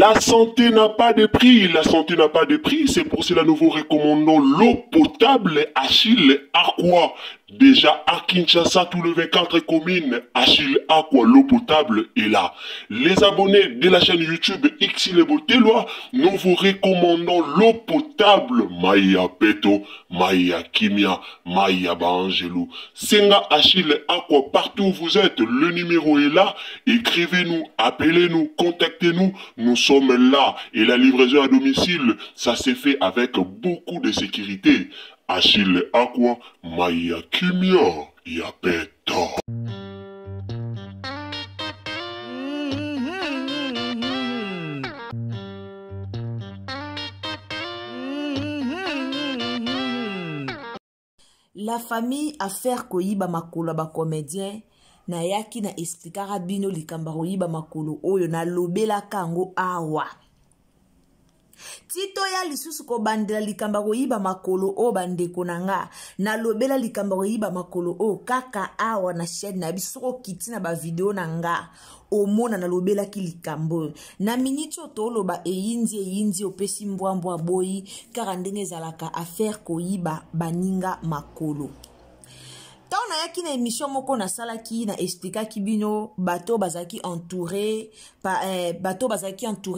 La santé n'a pas de prix, la santé n'a pas de prix, c'est pour cela nous vous recommandons l'eau potable Achille Aqua. Déjà à Kinshasa, tous les 24 communes, Achille Aqua, l'eau potable est là. Les abonnés de la chaîne YouTube Xile Botelwa, nous vous recommandons l'eau potable Maya Peto, Maya Kimia, Maya Bangelou. Senga Achille Aqua, partout où vous êtes, le numéro est là. Écrivez-nous, appelez-nous, contactez-nous, nous sommes là. Et la livraison à domicile, ça s'est fait avec beaucoup de sécurité. Achille Aqua, Maya Kimia, Yapeto. La famille affaire koyiba makolo ba comédien na yaki na expliquera bino likamba koyiba makolo oyo na lobela kango awa. Tito ya lisusu ko bandela likamba koyiba makolo o bandeko nanga na lobela likamba koyiba makolo o kaka awa na chaîne na biso kiti na ba video nanga omona na lobela ki likambo na miniti otoloba eyinzi opesi mbwambwa boyi kaka ndenge ezalaka affaire koyiba baninga makolo. Tant na yaki na émission moko na salaki na expliquer ki bino bateau bazaki entouré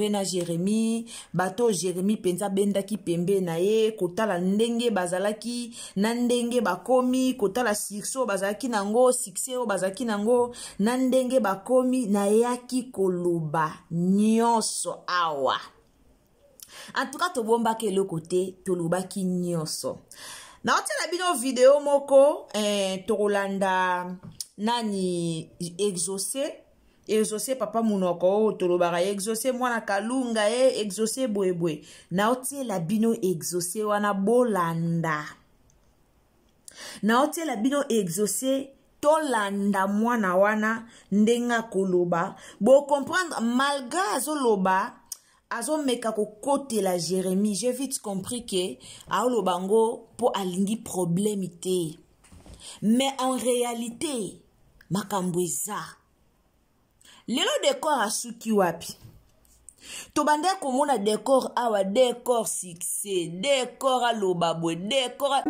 na Jérémie bateau Jérémie penza benda ki pembe na ye kotala ndenge bazalaki na ndenge bakomi kotala succès bazalaki nango succès bazalaki nango na ndenge bakomi na yaki koloba nyonso awa. En tout cas to bomba ke le côté to lobaki nyonso. Na otela bino video moko Torolanda nani exaucé papa munoko tolobaka exaucé mwana kalunga exaucé bwebwe na otela bino exaucé wana bolanda na otela bino exaucé tolanda mwana wana ndenga koloba bo comprendre malgré azoloba azomeka ko kote la Jérémie, j'ai vite compris que aolo bango pour alingi problème té. Mais en réalité, makambweza. Lelo décor asuki wapi. Tobande komona décor awa décor succès, décor alobabwe, décor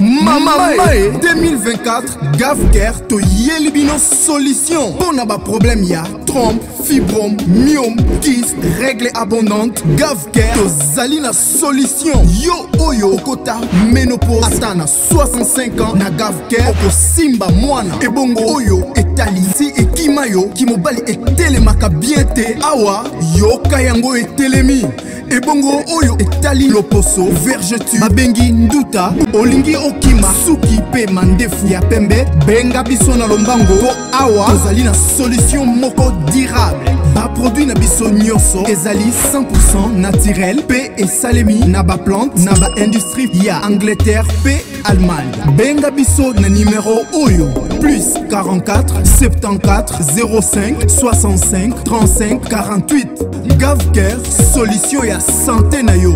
Mama 2024 Gavker to yelibino solution. Pour n'a pas problème ya trompe, fibrome, myome, kyste, règle abondante. Gavker to zalina solution. Yo oyo kota ménopause atana 65 ans na Gavker oko simba mwana. Ebongo oyo etali si ekimayo kimobali etelemaka bien te awa yo kayango etelemi. Ebongo oyo etali loposo vergetu babengi nduta olingi okima suki pe mandefu ya pembe benga biso na lombango po awa tozali na solution moko durable ba produit na biso nyonso ezali 100% naturel pe esalemi na ba plante na ba industrie ya Angleterre pe Allemagne. Benga biso na numéro oyo plus 44 74 05 65 35 48. Gavker solution ya santé na yo.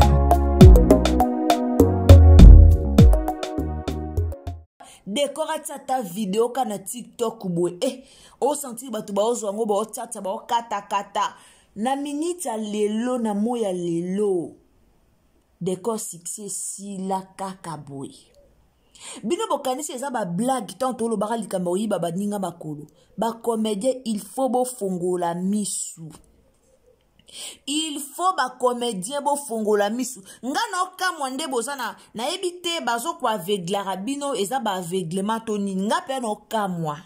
Décoration ta vidéo kana TikTok bwe o senti batu ba ozwango ba otata ba kata na minute lelo na moya lelo décor succès si la kaka bwe bino bokanisi eza ba blague tant lo baka likamba oyiba baninga makolo ba comédien il faut bo fongola misu. Il faut ba comédien bo fongola misu. Nga na okamwa nde bozana na ebite bazo kwa aveuglara bino eza ba aveuglement toni nga pe na okamwa.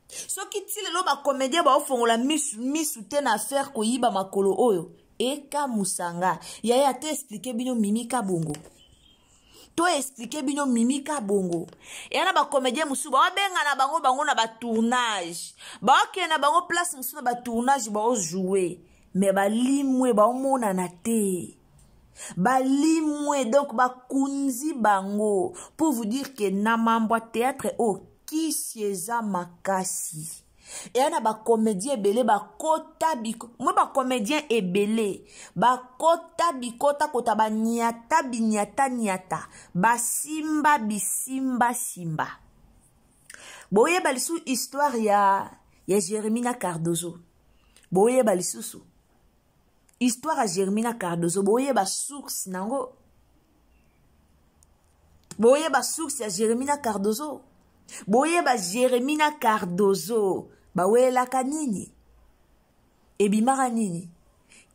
Soki ti lelo ba comédien ba fongola misu te na faire koyiba makolo oyo eka musanga ya te expliquer bino mimika bongo. To expliquer bino mimika bongo. Yana ba comédien musu ba benga na bango na ba tournage. Ba ke na bango place musu na ba tournage ba jouer. Mais balimwe ba omona na te. Balimwe donc ba kunzi bango pour vous dire que na mambwa théâtre o qui sieza makasi. Et yana ba comédien belé ba kota biko. Moi ba comédien ebelé. Ba kota bikota kota ba nyata binyata. Ba simba bisimba simba. Boye balisu histoire ya Jérémie na Cardozo. Boye balisusu. histoire à Germina Cardozo boye ba source nango boye ba source ya Germina Cardozo boye ba Germina Cardozo ba wela kanini ebimara nini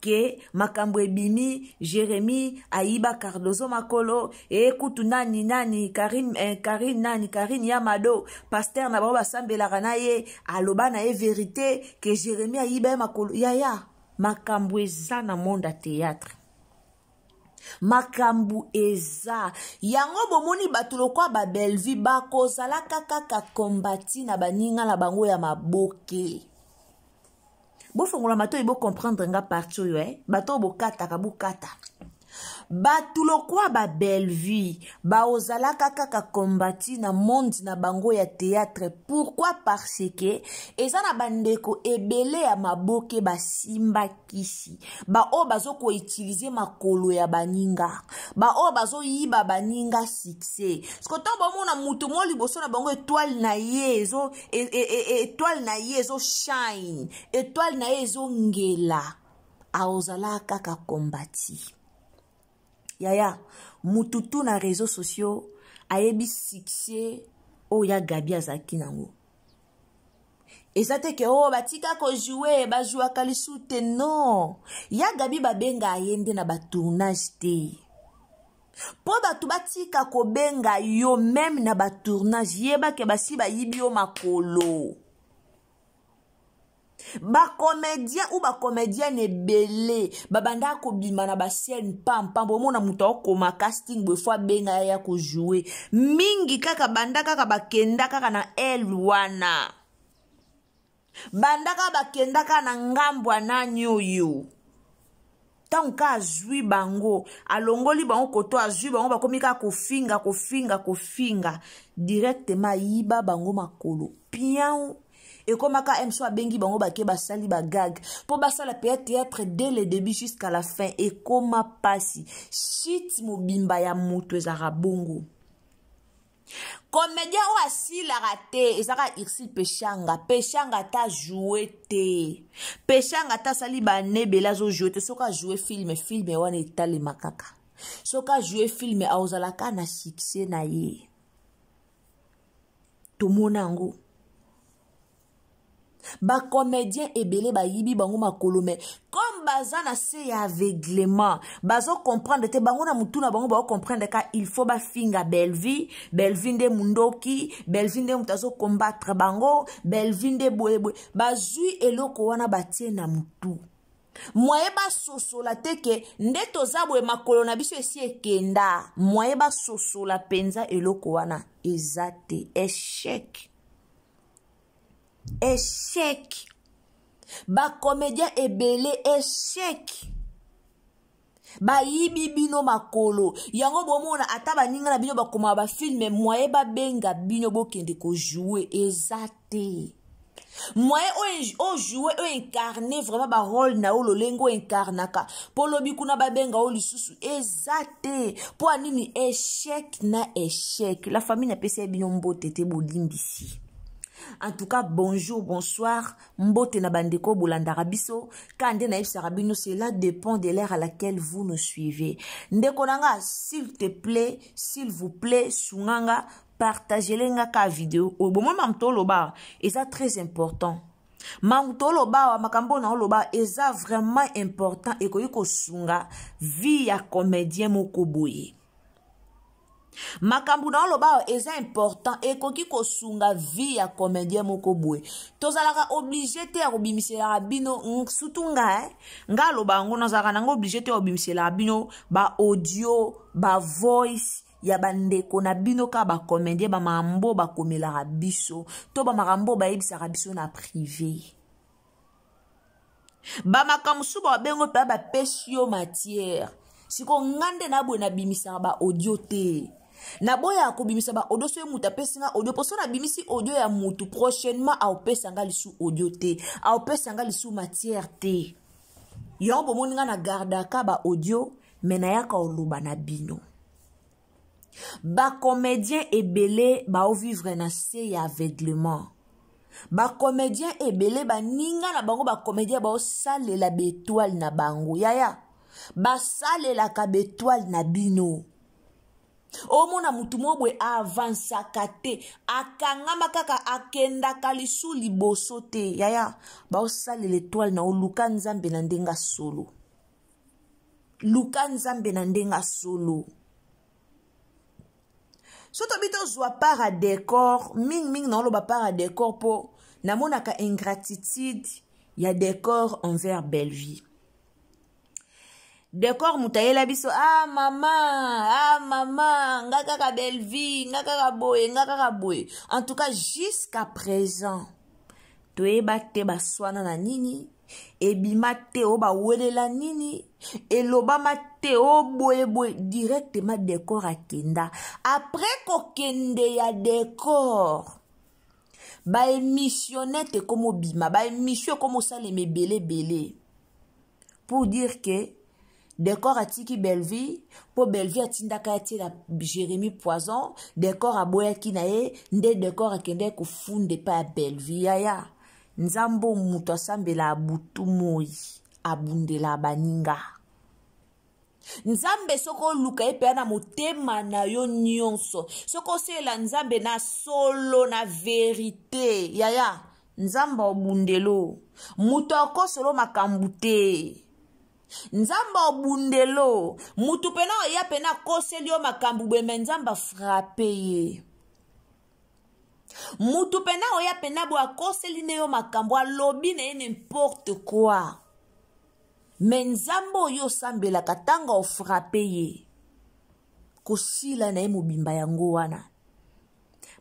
ke makambo ebimi Jérémie Aïba Cardozo makolo ekutu nani Karine Yamado pasteur na ba sambelaka na ye aloba na ye vérité ke Jérémie Aïba makolo ya makambo eza na monde ya théâtre makambo eza yango bomoni bato lokwa ba Bellevue bakozala kaka kombati na baninga na bango ya maboke. Bofongola mato ibo comprendre nga parti oyo bato bokata kabukata batulo kwa ba Bellevue ba ozala kaka kombati na monde na bango ya théâtre. Pourquoi? Parce que eza na bandeko ebele ya maboke basimba kisi ba o bazo ko utiliser makolo ya baninga ba o bazo yiba baninga succès skoto bomona mutu mo liboso na bango étoile na yezo étoile na yezo shine étoile na yezo ngela a ozala kaka kombati. Yaya, mututu na réseaux sociaux, ayebi succès, ya Gabi azaki nango. Et ça te ke batika ko jouer, ba joua kalisute, non. Ya Gabi babenga ayende na ba tournage te. Po batu batika ko benga yo même na ba tournage, yeba ke basi ba yibi yo makolo. Ba comédien ou ba comédienne belé babanda ko bima na ba scène pam bomona muto okoma casting be fois benga ya ko jouer mingi kaka banda kaka bakenda kaka na elwana banda kaka bakenda kaka na ngambwa na nyoyo tanka azui bango alongoli bango koto azui bango bakomika kofinga directement yiba bango makolo pian. Et comme aka mso abengi bango bake basali bagag po basala théâtre dès le début jusqu'à la fin et comme pasi shit mobimba ya mutu ezara bongo comédien o asila raté ezaka Irsil Peshanga ta joué te Peshanga ta sali ba nebela zo joué te soka joué film wana etale makaka soka joué film a ozalaka na succès na ye tomonango. Ba comédien ebele ba yibi bango makolo me comme bazana se ya aveuglement bazo comprendre te bango na mutu na bango ba comprendre ka il faut ba finga Bellevue nde mundoki Bellevue nde mutazo combattre bango Bellevue nde boye bazui eloko wana batie na mutu moye ba sosola te ke nde tozabwe makolo na biso esi ekenda moye ba sosola penza eloko wana ezate échec. Ba comédien ebele échec. Ba yibi bino makolo. Yango bomona ata baninga na bino bakoma ba film moye ba benga bino bokende ko jouer ezate. Moye o jouer o incarner vraiment ba rôle na o lolengo incarnaka. Polo bikuna ba benga o lisusu ezate. Po anini échec na échec. La famille na pesa bino mbote te bolimbisi. En tout cas, bonjour, bonsoir, mbote na bandeko bolandara biso, kande na ibsara bino, cela dépend de l'ère à laquelle vous nous suivez. Ndeko nanga, s'il te plaît, s'il vous plaît, sunganga, partagez-le nga ka vidéo. Au bon moment, mamtoloba, et ça très important. Mamtoloba, makambo na oloba, et ça vraiment important, et ko sunga, vie ya comédien moko boye. Makambu na loba eza important et koki ko sunga vie ya comédien moko boye tozalaka obligé te ya kobimisela bino surtout nga loba ngo nazaka nango obligé te ya kobimisela bino ba audio ba voice ya bandeko na bino ka ba comédien ba mambo ba komela biso to ba makambo ba yebisaka biso na privé ba makamsu ba bengo pa ba pesio matière siko ngande na bwe na bimisa ba audio te. Na boya akobimisa ba audio so muta pesinga audio poso na bimisi audio ya mutu prochainement a opesanga lisu audio te a opesanga lisu matière te yombo moninga na gardaka ba audio mena yaka oluba na bino ba comédien ebele ba o vivre na se ya aveuglement ba comédien ebele ba ninga na bango ba comédien ba osalela betoile na bango yaya ba salela ka betoile na bino omona mutu mobwe avansaka te akangama kaka akendaka lisu liboso te yaya ba osalela étoile na oluka nzambe na ndenga solo luka nzambe na ndenga solo soto bito zwa para décor ming na oloba para décor po namonaka ingratitude ya décor envers Bellevie. Décor mutayela biso mama ngaka ka Bellevie ngaka ka boye en tout cas jusqu'à présent toyeba te baswana na nini ebima te o ba welela nini elobama te o boye directement décor akenda après kokende ya décor ba émissionnette comme bima ba émission comme ça les belé pour dire que décor atiki Bellevie pour Bellevie atindaka la Jérémy Poison décor aboya kinae nde décor akende ko funde pa Bellevie yaya nzambo mutu asambela abutu moi abundela baninga nzambe soko luka epe na motema na yo nyonso soko sela nzambe na solo na vérité yaya nzamba obundelo mutu akosolo makambu te nzamba obundelo mutu pena ya pena koseli yo makambu bweme nzamba frappe ye mutu pena oya pena bo akoseli ne yo makambo alobi na ye n'importe quoi mais nzambo yo sambela katanga ofrappe ye kosila na ye mobimba yango wana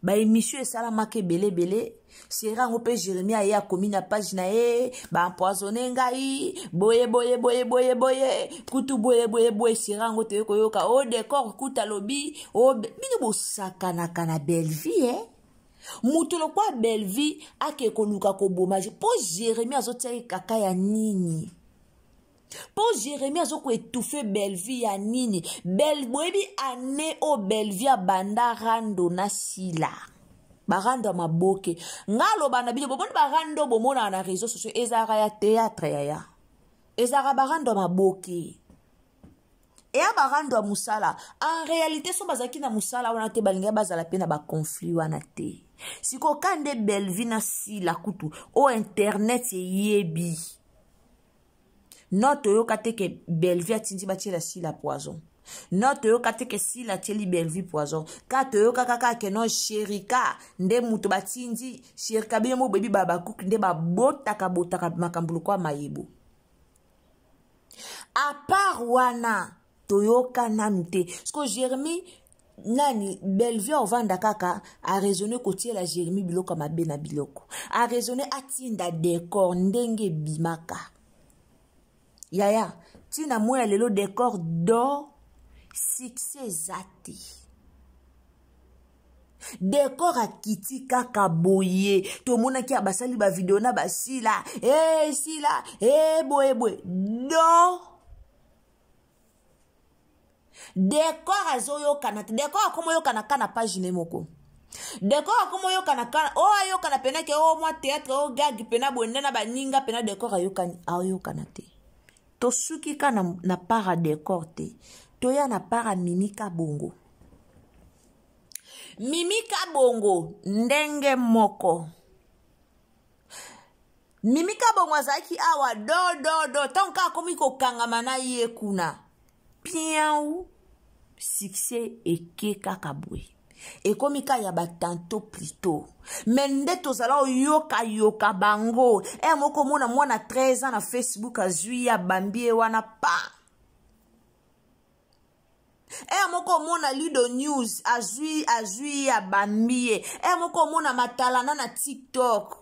ba émission esalamaka ebele sera ngo pe Jérémie aya komi na page na ye ba empoisonné ngai boye kutu boye sera ngo te koyoka o décor kuta lobi o bino bosakana kana Bellevie mutu lokwa Bellevie ake koluka koboma po Jérémie azotia kaka ya nini po Jérémie azoko étouffer Bellevie ya nini boyebi ane o Bellevie abanda rando na sila barando maboke ngalo bana bino bomoni barando bomona na réseaux sociaux ezara ya théâtre yaya ezara barando maboke et barando musala en réalité so bazaki na musala wana te balinga bazala pe na ba conflit wana te siko kande Bellevie na sila kutu o internet yebi note yo kate ke Bellevie atindi batila sila poison note yo kate ke sila teli Bellevie poison kate yo kaka ke no sherika nde mutu batindi sherika bino mo bebi baba cook nde botaka makambulu kwa mayebo à part wana toyoka nanu te sko Jérémie nani Bellevie ovanda kaka a raisonné kotie la Jérémie biloko mabe na biloko a raisonné atinda décor ndenge bimaka yaya tina moya lelo décor do succès zati décor akiti kaka boye to mona ki abasali ba vidéo na basila sila boye do décor azoyo kana décor akomo yo kana kana page nemoko décor akomo yo kana kana o ayo kana pena ke o moi théâtre o gag pena bonne na baninga pena décor ayo kana te to suki kana na para décor te to ya na para mimika bongo ndenge moko mimika bongo azaki awa do tonka komi ko kangama na ye kuna piau succès eke kaka boye ekomika ya batanto plutôt mais nde tozala yoka bango moko mona mwana 13 ans na Facebook azui ya bambie wana pa moko mona Lido News azui ya bambie moko mona matalana na TikTok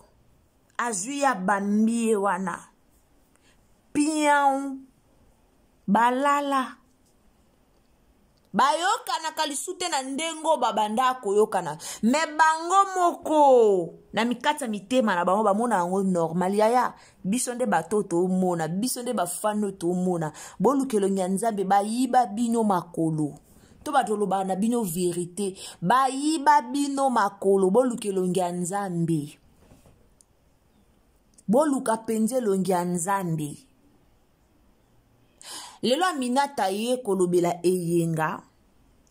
azui ya bambie wana piau balala bayokana kalisute na ndengo babanda koyokana me bango moko na mikata mitema na bango bamona yango normal yaya biso nde batoto omona biso nde bafano to omona bolukelo nyanzambe bayiba bino makolo to batoloba na bino vérité bayiba bino makolo bolukelo nyanzambe boluka penze longi ya nzambe. Lelo Aminata ye kolobela eyenga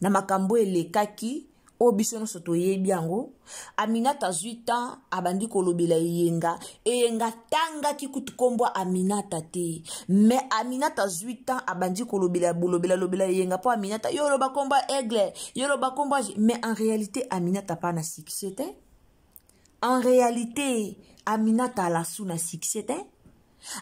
na makambo elekaki o biso no soto yebi yango. Aminata 8 ans abandi kolobela eyenga tanga ki kutukombwa Aminata te, mais Aminata 8 ans abandi kolobela lobela eyenga po Aminata yo loba komba aigle, yo loba komba, mais en réalité Aminata pas na succès te. En réalité Aminata la sou na succès te.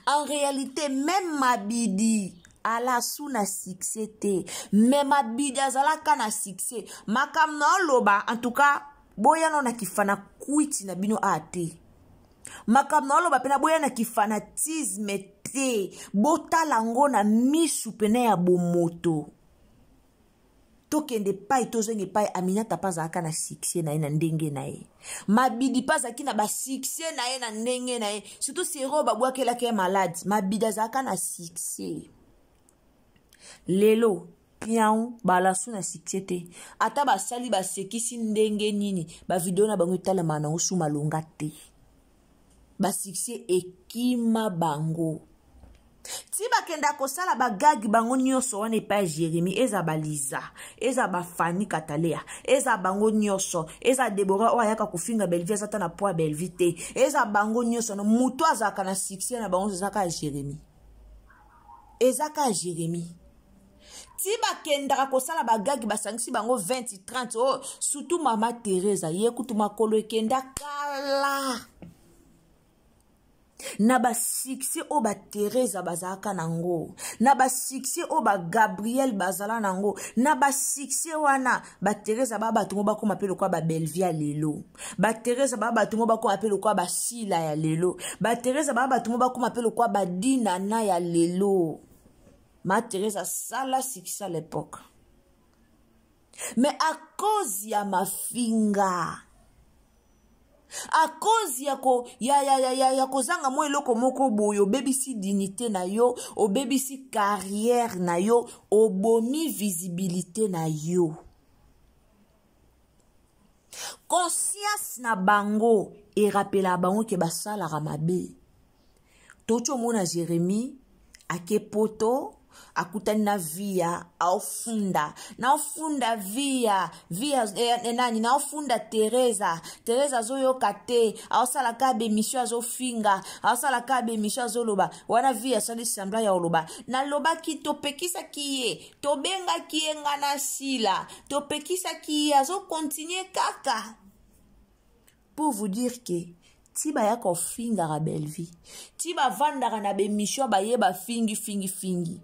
En réalité même Mabidi ala sou na succès te, mais Mabidi azalaka na succès. Makam na loba en tout cas boya no na kifana kuiti na bino ate. Makam na loba pena boya na kifanatisme te, botala ngo na misu pene ya bomoto. Tokende pai tozenge pai Aminata pazaka na succès na ye na ndenge na ye. Mabidi pazaki na ba succès na ye na ndenge na ye. Surtout sero babwakela ke malade. Mabidi azaka na succès. Lelo pian bala sou na succès te. Ata basali basekisi ndenge nini ba video na bango etalema na osu malonga te. Ba succès ekima bango. Ti bakenda kosala bagagi bango nyonso wana epai Jérémie, eza baliza, eza bafani katalea, eza bango nyonso, eza Deborah o ayaka kofinga Belvi azata na poa Belvi te, eza bango nyonso no mutu azaka na succès na bango ezaka Jérémie. Ezaka Jérémie. Ti bakenda kosala bagagi basangisi bango 20 30 oh surtout Mama Teresa ye kutuma kolo ekenda kala. Na ba succès o ba Teresa bazaka nango, na ba succès o ba Gabriel bazala nango, na ba succès wana ba Teresa ba batungo ba koma pelo kwa ba Belvia lelo, ba Teresa ba batungo ba koma pelo kwa ba Sila ya lelo, ba Teresa ba batungo ba koma pelo kwa ba Dina na ya lelo. Ma Teresa sala succès à l'époque, mais à cause ya mafinga, a cause ya kozanga mo eloko moko boyo obebisi dignité na yo, obebisi carrière na yo, obomi visibilité na yo. Conscience na bango e rappela bango ke basala ramabe. Tocho mona Jérémie ake poto akutani na via aufunda na ofunda via nani na ofunda Teresa zoyo kate ausala kabe misho azofinga ausala kabe misho azoloba wana via sali sambla ya oloba na loba ki topekisa kiye tobenga kiyenga na Sila topekisa kiye azo continuer kaka pour vous dire que ti ba yako finga ra Belvi ti ba vandaka na be misho ba yeba fingi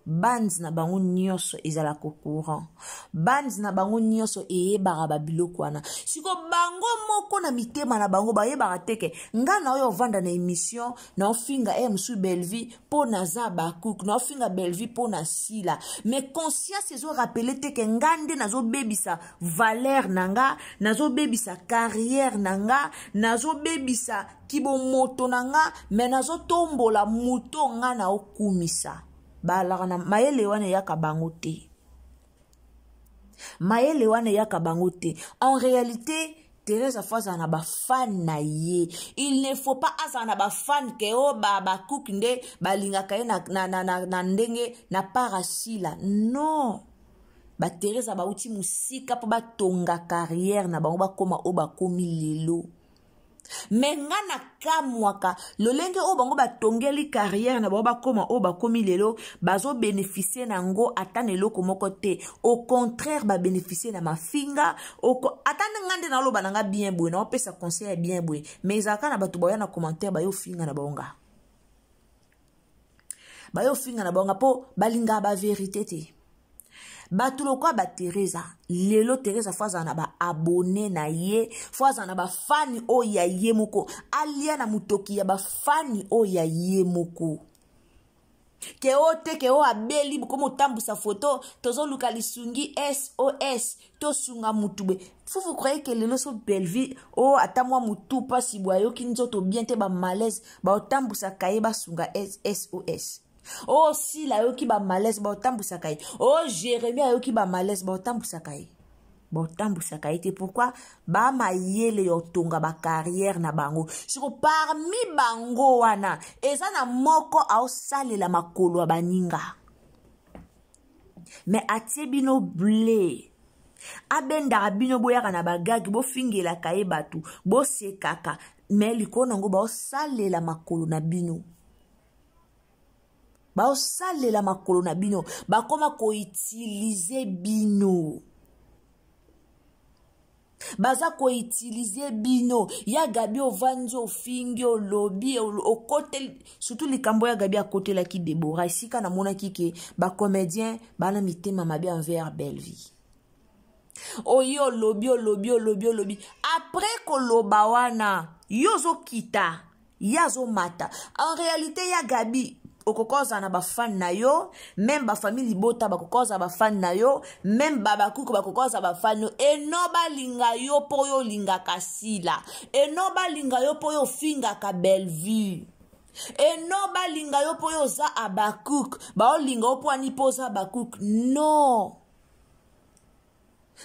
bands na bango nyonso ezala ko courant, bands na bango nyonso eyebaka babiloko wana. Siko bango moko na mitema na bango bayebaka teke nga na oyo vanda na émission na ofinga msu Belvi po na Zaba Cook na ofinga Belvi po na Sila, mais conscience ezo rappeler teke ngande nazo bebisa valeur nanga, nazo bebisa carrière nanga, nazo bebisa kibo moto nanga, mais nazo tombola muto nga na okumisa. Balagana mayele wane yaka bangote. Mayele wane yaka bangote. En réalité, Teresa Faza na ba fan na ye. Il ne faut pas azana ba fan ke o ba Cook nde balinga kaye na ndenge na parasila. Non. Ba Teresa ba uti musika po ba tonga carrière na bango ba koma o ba komi lelo. Mais ngana kamwaka lolenge o bango batongeli carrière na ba koma o ba komi lelo bazo bénéficier nango atane loko moko te, au contraire ba bénéficier na mafinga atane ngande na loba nanga bien boy na opesa conseil bien boy, mais zaka na batu boya na commentaire ba yo finga na bonga po balinga ba vérité te. Batulo kwa ba Teresa lelo Teresa Faza na ba abonné na ye, Faza na ba fani o ya ye moko alia na mutoki ya ba fani o ya ye moko ke o abeli komo tambusa photo tozo luka lisungi SOS to sunga mutube. Vous croyez que lelo so Belvi o atamwa mutu pasi boyo kinzoto bien te ba malaise ba tambusa kaye ba sunga SOS. Oh Sila yo ki ba malaise ba otambusa kai. Oh Jérémie yo ki ba malaise ba otambusa kai. botambusaka ete pourquoi ba mayele yo tonga ba carrière na bango siko parmi bango wana eza na moko aosalela makolo ya baninga mais atie bino blé abendaka bino boyaka na bagagi bofingelaka ye batu bosekaka mais likolo nango baosalela makolo na bino baosalela makolo na bino bakoma koutilize bino baza koutilize bino ya gabi ovandi ofingi olobi okote surtout likambo ya gabi akotelaki Deborah isika namonaki ke bacomédien bana mitema mabe envers Belleville oyo olobi après koloba wana yozo kita yazo mata en réalité ya gabi okokoza na bafan na yo même ba famille bota bakokoza bafan na yo même babakuku bakokoza bafan yo enoba linga yo po yo linga kasila enoba linga yo po yo finga ka Bellevue enoba linga yo po yo za abakuk ba linga yo po ani poza abakuk non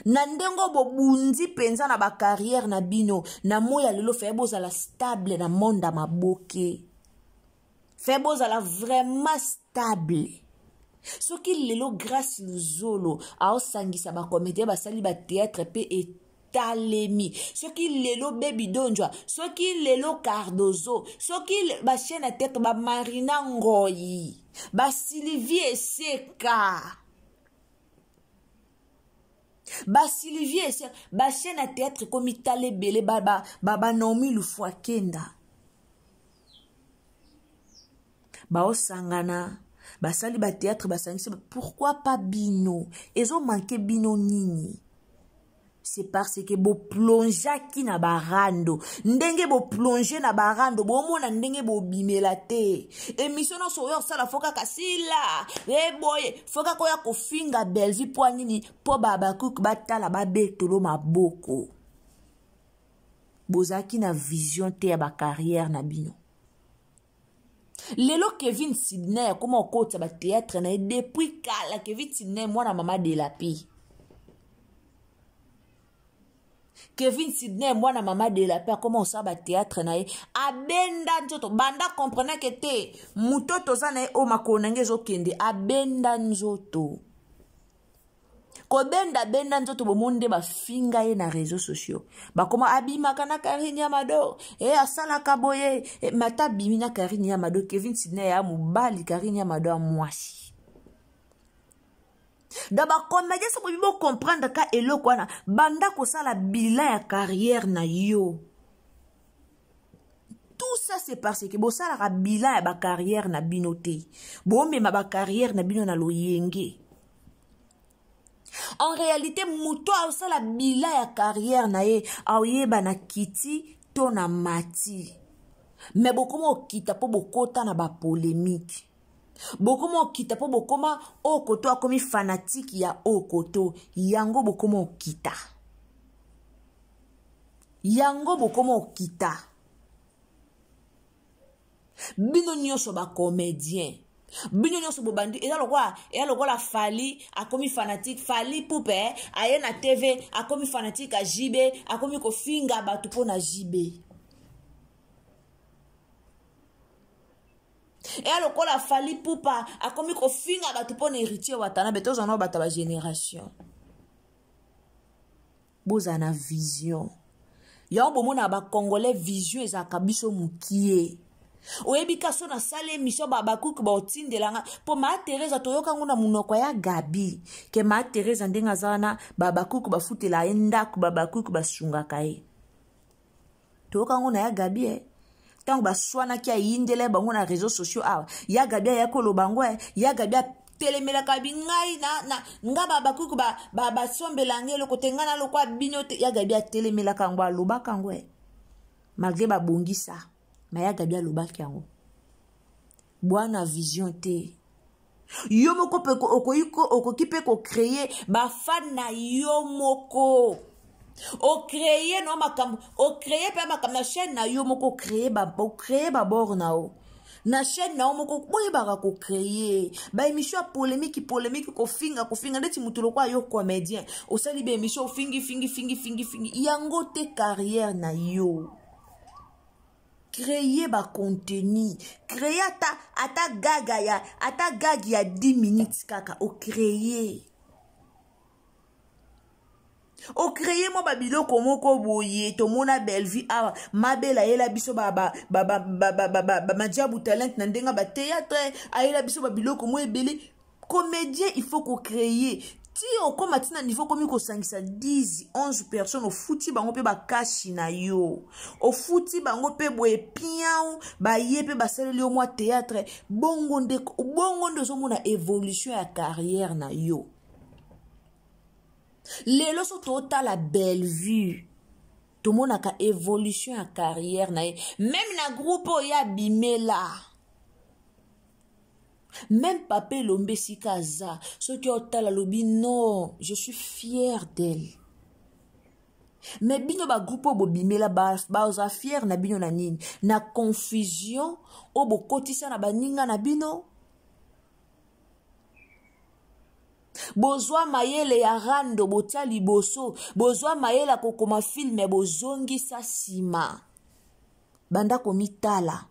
na ndengo bobunzi penza na ba carrière na bino na moya lelo fe bozala stable na monda maboke fe bozala vraiment stable soki lelo grâce luzolo aosangisa ba comité basali ba théâtre pe etalemi soki lelo Baby Donjwa soki lelo Cardozo soki ba chaîne à tête ba Marina Ngoyi ba Sylvie Seka ba Sylvie Seka ba chaîne à théâtre comme Itale Bele baba Naomi Lufwakenda baosangana basali ba théâtre basangisi pourquoi pas bino ezo manqué bino nini c'est parce que bo plonja ki na barando ndenge bo plonger na barando bo mona ndenge bo bimela te émission no so yo sala foka kasila boye foka ko ya ko finga Belleville po nini po babakuk batala ba betolo maboko bozaki na vision te ya ba carrière na bino. Lelo Kevin Sidney comment okota ba théâtre na depuis kala Kevin Sidney mwana mama de la paix. Kevin Sidney mwana mama de la paix comment ça ba théâtre na abenda nzoto banda comprenait que te mutoto za na o makona ngezo kende abenda nzoto kobenda benda nzoto bomonde ba finga ye na réseaux sociaux bakoma abima kana Karine Amado asala kaboye mata bimina Karine Amado Kevin Sidney ya mubali Karine Amado amwasi daba comédien so bibo comprendre ka eloko wana banda ko sala bilan ya carrière na yo tout ça c'est parce que bo sala ka bilan ya ba carrière na binoté bo mema ba carrière na bino na loyenge. En réalité, muto a aussi la bila ya carrière na ye, aoyeba na kiti to na mati. Mais beaucoup mo kita po bokota na ba polémique. Beaucoup mo kita po bokoma okoto akomi fanatique ya okoto, yango beaucoup mo kita. Yango beaucoup mo kita. Bino nyonso ba comédien. Bino nyonso bobandi eza lokwa Fali akomi fanatique Fali poupe aye na TV akomi fanatique a JB akomi ko finga batu po na JB lokwa Fali poupa akomi ko finga batu po na héritier watana beto zano bata ba génération boza na vision ya bomona ba congolais vision ezaka biso mukie oyebika so na sale émission babakuku ba otindelanga po ma Teresa toyoka nguna munoko ya Gabi ke ma Teresa ndenga zana babakuku bafutela endaku babakuku basunga kai toyoka nguna ya Gabi tango baswana kia yindele bango na réseaux sociaux ya Gabi ya kolobango ya Gabi telemela kabingai na nga babakuku ba sombelangelo kotengana lokwa bino ya Gabi telemela kangwa aloba kangwe malgré ba bongisa Maya Gabi alobaki yango bwana vision te yo moko pe okoki pe ko créer ba fan na yo moko o créer no makambo o créer pe makambo na chaîne na yo moko créer ba bord na o na chaîne na omoko boye baka ko créer ba émission polémique ko finga ndeti mutulo kwa yo comédien osali ba émission fingi yango te carrière na yo. Créer ba contenu, créer ata gag ya 10 minutes kaka o créer. O créer mo babiloko moko boye to mona Bellevue awa mabela yela biso majabu talent na ndenga ba théâtre ayela biso babiloko mo ebele. Comédien il faut ko créer. Ti o koma tina niveau komi ko sangisa 10 11 personnes o futi bango pe ba kashi na yo. O futi bango pe boye piao ba yepe ba saleli o mo théâtre bongo nde zo mona évolution ya carrière na yo. Lelo so tota la Bellevue. Tout le monde a évolution à carrière. Même na groupe ya bimela. Même Papé Lombe Sikaza. Ceux qui ont la lobby, non, je suis fier d'elle. Mais bino ba groupe bo bimela ba oza fier na bino na nini. Na confusion obo kotisa na baninga na bino. Bozwa mayele ya rando botia liboso, bozwa mayele kokoma filme bozongi sa sima. Banda komitala.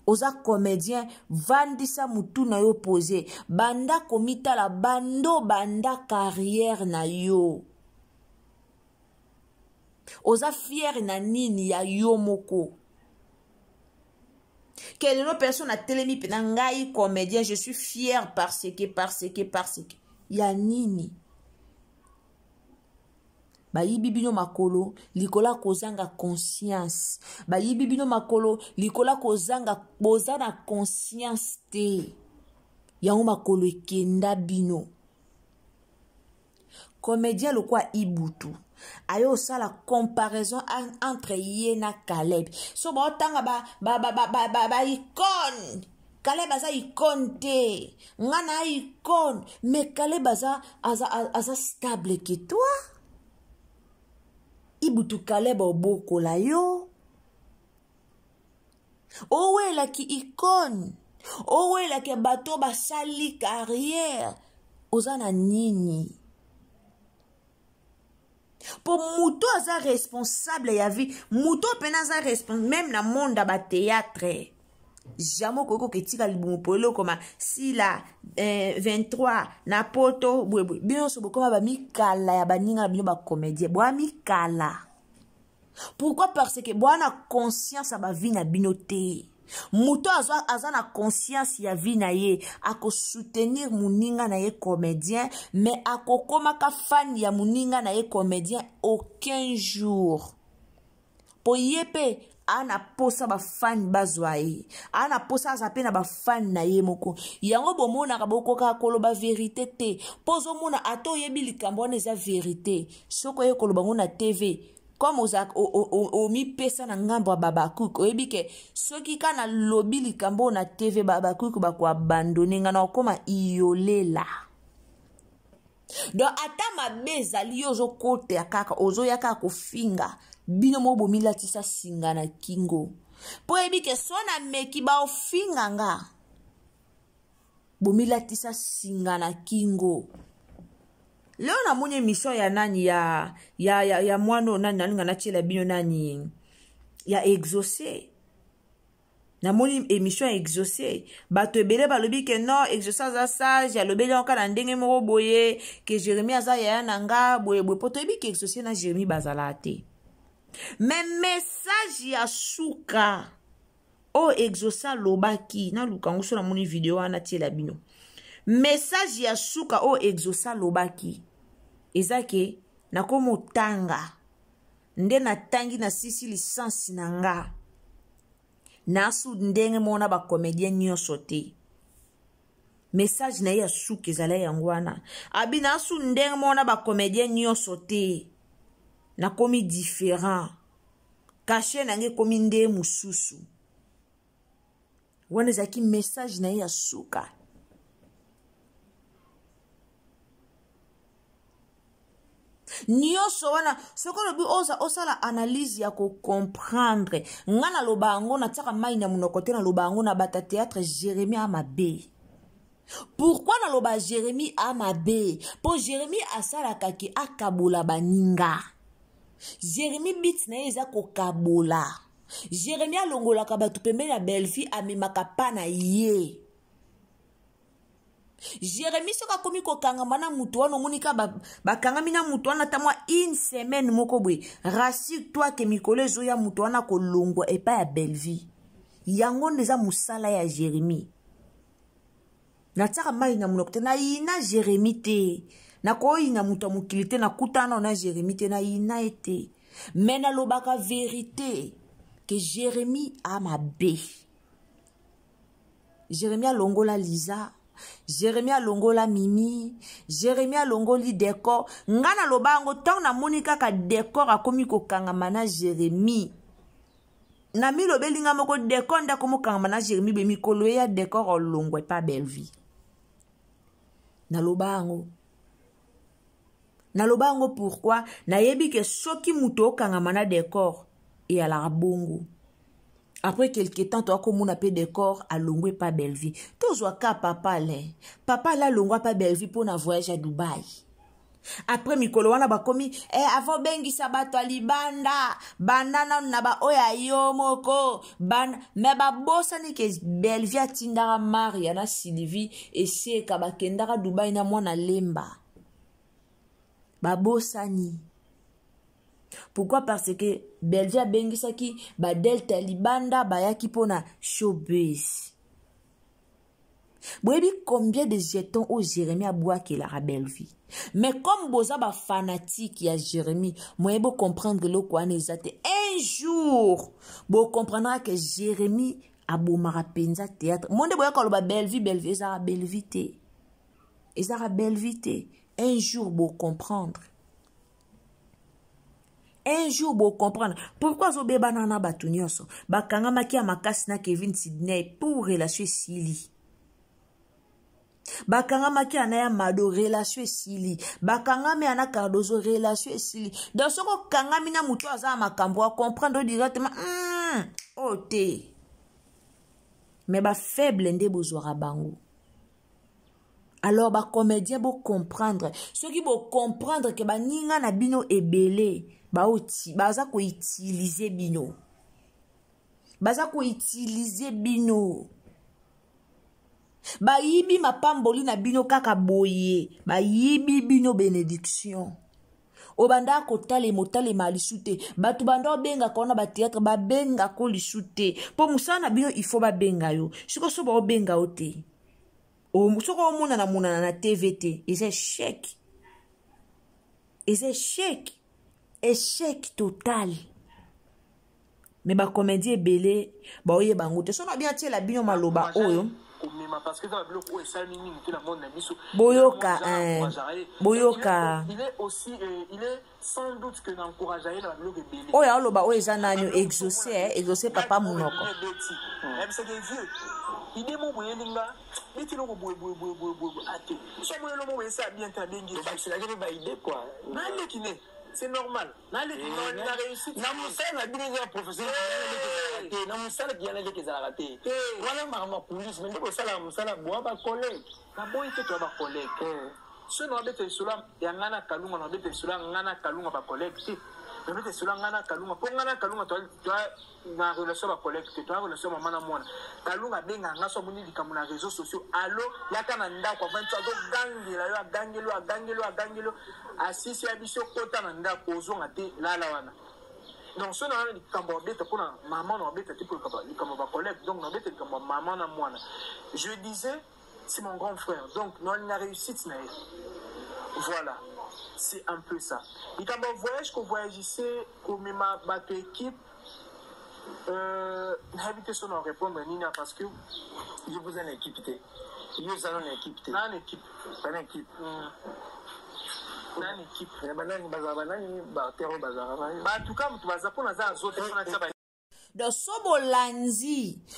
Oza comédien vandisa mutu na yo posé. Banda komitala banda carrière na yo. Oza fier na nini ya yo moko. Quelle autre personne a telemi penangai comédien, je suis fier parce que. Ya nini bayibi bino makolo likola kozanga conscience bayibi bino makolo likola kozanga boza na conscience te yango makolo ekenda bino. Comédien le quoi Ibutu ayo sala comparaison entre ye na Caleb so ba tanga ba icône. Caleb aza icône te. Ngana icône. Mais Caleb aza stable que toi. Ibutu Caleb oboko la yo. Owe la ki icône. Owe la ki bato ba sali carrière. Ozana nini. Pour Mouto aza responsable ya vie. Mouto pena aza responsable. Même na monde ba théâtre. Jamo koko ketika libumopolo koma si la 23 na poto bwe bino so bokoma ba mikala ya baninga bino ba comédien bwa mikala. Pourquoi? Parce que bwana conscience ba vie na bino te. Muto aza na conscience ya vie na ye ako soutenir muninga na ye comédien mais ako koma ka fan ya muninga na ye comédien aucun jour. Po yepe ana posa ba fan bazwaye ana posa zape na ba fan na ye moko yango bomona ka boko ka koloba vérité te pozo mona ato yebi likambo na za vérité soko ye koloba ngona TV comme o mi pesa na ngambo babakuku oyebi ke soki kana lobi likambo na TV babakuku ba ko abandonner ngana okoma iyolela. Donc ata mabeza li ozo kote akaka ozo yaka ko finga bino mo bomila tisa singa na kingo po ebi ke sona meki ba ofinga nga bomila tisa singa na kingo. Leo na mwenye mission ya nani ya mwano nani nga na chela bino nani ya exaucé. Na moni émission exaucé bato ebele balobi ke non exaucé za sage ya lobeli onka na ndenge moko boye ke Jérémie aza ya nanga boye poto ebi ke exaucé na Jérémie bazala te. Mais message ya suka o exaucé lobaki na lukango so na moni video wana tiela bino. Message ya suka o exaucé lobaki ezake na komo tanga nde na tangi na sisi licence na nga. Nasu ndenge mona ba comédien nyonso te. Message na ya suki ezala yango wana. Abi nasu ndenge mona ba comédien nyonso te. Na komi différent. Caché na nge komi nde mususu. Wana zaki message na ya suka. nyonso wana soko lobi osala analyse ya comprendre nga na loba yango natiaka mai na monoko te na loba yango na bata théâtre Jérémie Amabe. Pourquoi na loba Jérémie Amabe? Po Jérémie asalaka ki akabola baninga. Jérémie bit na eza kokabola. Jérémie alongolaka batu pembeni ya belle-fille amemaka pa na ye. Jérémie soka komi kokangama na mutu wana omonika bakangami na mutu wana tamwa une semaine moko boye. Rassure-toi que mikolo ezoya mutu wana kolongwa epa ya belle-vie. Yango ndeza musala ya Jérémie. Natiaka mai na munoko te na ina Jérémie te. Na koi na mutu mukili te na kutana na Jérémie te na ina ete. Mais na lobaka vérité que Jérémie Amabe. Jérémie alongola Lisa. Jérémie alongola Mimi. Jérémie alongoli décor. Ngana lobango tant na monika ka décor akomi kokangama na Jérémie. Na mi lobelinga moko décor ndako mokangama na Jérémie be mikolo ya décor olongwe pa belle-vie. Na lobango pourquoi na yebi ke soki muto okangama na décor et à la bongo. Après quelques temps, toi, comme on appelle décor, à longwe pas belle-vie. Toujours ka papa là. Papa là, longwa pas belle-vie pour un voyage à Dubaï. Après, mikolo wana ba komi, avant bengi sabato alibanda, bandana naba oya yomoko, mais ba bossa ni ke belle-vie atindara Mariana Sylvie, et c'est kabakendara Dubaï na mwana lemba. Ba bossa ni. Pourquoi? Parce que Belle-Vie a bengisaki ba delta libanda ba yaki pona showbiz. Boyebi combien de jetons au Jérémie a bois qu'il a Belle-Vie. Mais comme boza ba fanatique ya Jérémie, moi bo comprendre le quoi nezate. Un jour, bo comprendra que Jérémie a beau marapenza théâtre. Monde boya ko ba Belle-Vie ezara Belle-Vie te. Ezara Belle-Vie te. Un jour bo comprendre. Un jour, vous comprendre pourquoi vous avez banana batunyoso. Bakanga maki a makasi na Kevin Sidney pour relation Sili. Bakanga maki anaya Mado relation Sili. Bakanga me ana Cardozo relation Sili. Dans ce ko kanga mina muto aza makambo a comprendre directement. Oh te. Mais ba faible nde bozora bango. Alors ba comédien bo comprendre. Ceux qui bo comprendre que ba ninga na bino ebele. Baza ko utiliser bino. Baza ko utiliser bino. Ba yibi mapamboli na bino kaka boye. Ba yibi bino bénédiction. Obanda ko tale motale malisute. Batu banda benga kona ba théâtre ba benga ko lisute. Po musana bino il faut ba benga yo. Siko so ba benga ote. O musoko mona na TVT. Et c'est chèque. Et c'est chèque. Échec total. Mais ba comédie belé, ba oye bangote. So na bien tie la bino maloba oyo. Boyoka, Boyoka. Il est aussi, il est sans doute que n'encourage à la blogue belé. Oh ya loba oyo zananyo exaucer papa monoko. C'est des vieux. Il est mon boyelinga. Mais tu n'as pas ate. So mo lo mo ça bien ta bengi. C'est la gueule ba idée quoi. Nale qui n'est. C'est normal. Nale qui n'a réussi. Na musa na bien professeur. Na musa qui a les raté. Voilà ma police mais ko sala musala boa ba collègue. Na boy te to ba collègue. Ce no bete sula ya ngana kalunga no bete sula ngana kalunga ba collègue. Mais bete sula ngana kalunga po ngana kalunga to na relation ba collègue to relation mama na mwana. Kalunga benga ngaso muni likamuna na réseaux sociaux. Allo yaka na ndako 20 zo gangelo asisi ya biso kota na ndako ozonga te lala wana. Donc ce na likambo bete pour maman no bete te pour likambo ba collègue donc no bete likambo maman na mwana. Je disais c'est mon grand frère donc non il a réussi na voilà. C'est un peu ça. Et quand on voyage, qu'on voyageait comme ma équipe, n'habitez sur nous répondre Nina parce que je vous ai une équipe. Je vous ai une équipe. Une équipe. Une équipe. Une équipe. En tout cas, tu vas apprendre à donc so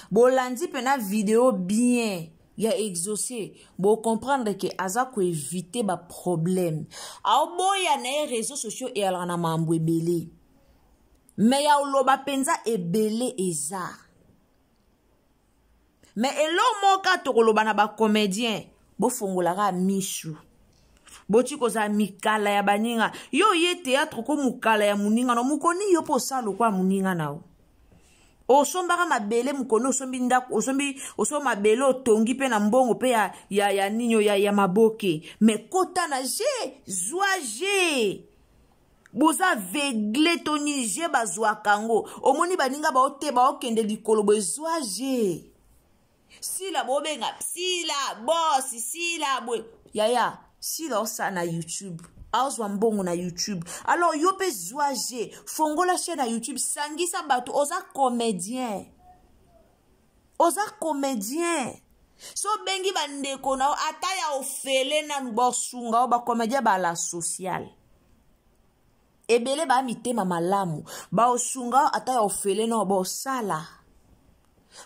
bolandi pena vidéo bien ya exaucer bo comprendre que aza ko éviter ba problème a boya na réseaux sociaux et ala na mambo ebele mais ya loba penza ebele eza mais elo moka to koloba na ba comédien bo fongolaka mishu boti koza mikala ya baninga yo ye théâtre ko mukala ya muninga no mukoni yo po salo kwa muninga nao osombaka mabele mukoni osombi ndako osombi mabele otongi pe na mbongo pe ya ninyo ya maboke mais kota na je zwa je boza vegle toni je bazwa kango omoni baninga ba oteba okende likolo bezwa je sila bobenga sila boss sila bwe yaya sila osa na YouTube azwa mbongo na YouTube alors yo pe zwaje fongola chaîne na YouTube sangisa bato oza comédien so bengi bandeko na ata ya ofele na nubosunga o ba comédien ba la social ebele ba mitema malamu ba osunga ata ya ofele na bo sala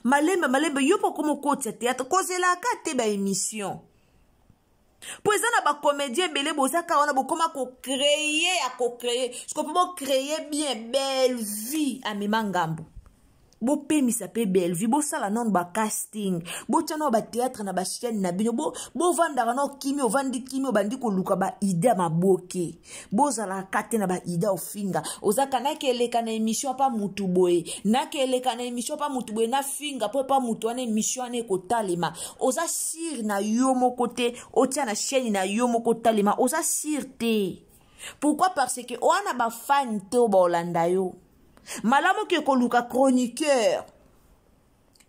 malembe yo po komo koti théâtre kozela ka te ba émission po eza na ba comédien belé bozaka wana bokoma ko créer ce qu'on peut créer bien belle vie à mimangambo bo pemisa pe belle vie bo sala non ba casting bo tchano ba théâtre na ba chaîne na bino bo vandaka no kimi ovandi kimi obandi ko luka ba ida maboke bo zala kate na ba ida ofinga ozaka na keleka na émission pa mutu boye na keleka na émission pa mutu boye na finga po pa mutu na émission na ko talema oza sir na yo moko te otia na chaîne na yo moko talema oza sir te pourquoi parce que ona ba fan te o ba olanda yo malamu ke koluka chroniqueur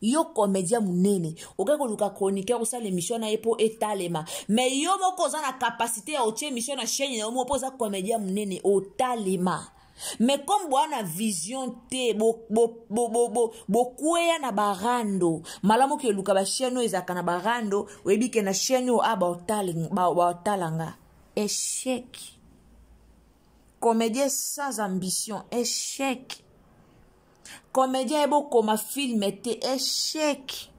yo comédien munene oka koluka chroniqueur osala émission na epo etalema mais yo moko za na capacité ya otie émission na chaîne na mo poza comédien munene otalema mais comme bwana vision te bo kwea na barando malamu ke luka ba chaîne ezaka na barando webike na chaîne o aba otalanga échec comédien sans ambition échec comédien ebo koma film était échec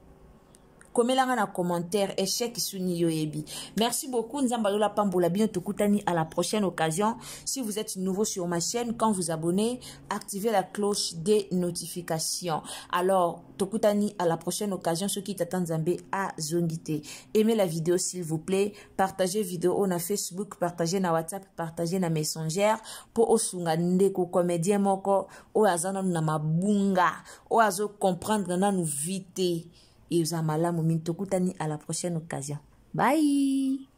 komelanga na commentaire échec suni yoyebi. Merci beaucoup Nzambalola Pambola bien tokutani à la prochaine occasion. Si vous êtes nouveau sur ma chaîne, quand vous abonnez, activez la cloche des notifications. Alors tokutani à la prochaine occasion. Ceux qui t'attendent Nzambe à Zongite. Aimez la vidéo s'il vous plaît. Partagez vidéo na Facebook, partagez na WhatsApp, partagez na Messenger pour osunga ndeko comédien moko o azana na mabunga o azo comprendre na nous vite. Et vous avez à la prochaine occasion. Bye!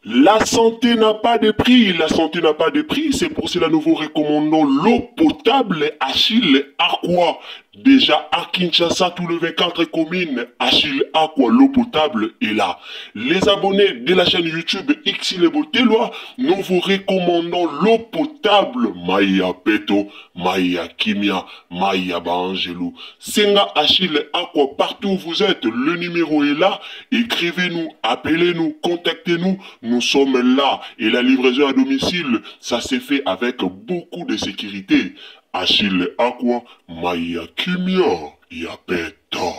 La santé n'a pas de prix, la santé n'a pas de prix, c'est pour cela que nous vous recommandons l'eau potable Achille Aqua. Déjà à Kinshasa, tout le 24 communes, Achille Aqua, l'eau potable est là. Les abonnés de la chaîne YouTube Xile Boteloa, nous vous recommandons l'eau potable Maya Peto, Maya Kimia, Maya Bangelou. Senga Achille Aqua, partout où vous êtes, le numéro est là. Écrivez-nous, appelez-nous, contactez-nous. Nous sommes là et la livraison à domicile, ça s'est fait avec beaucoup de sécurité. Achille Aqua, Maya Kimia, Yapeto.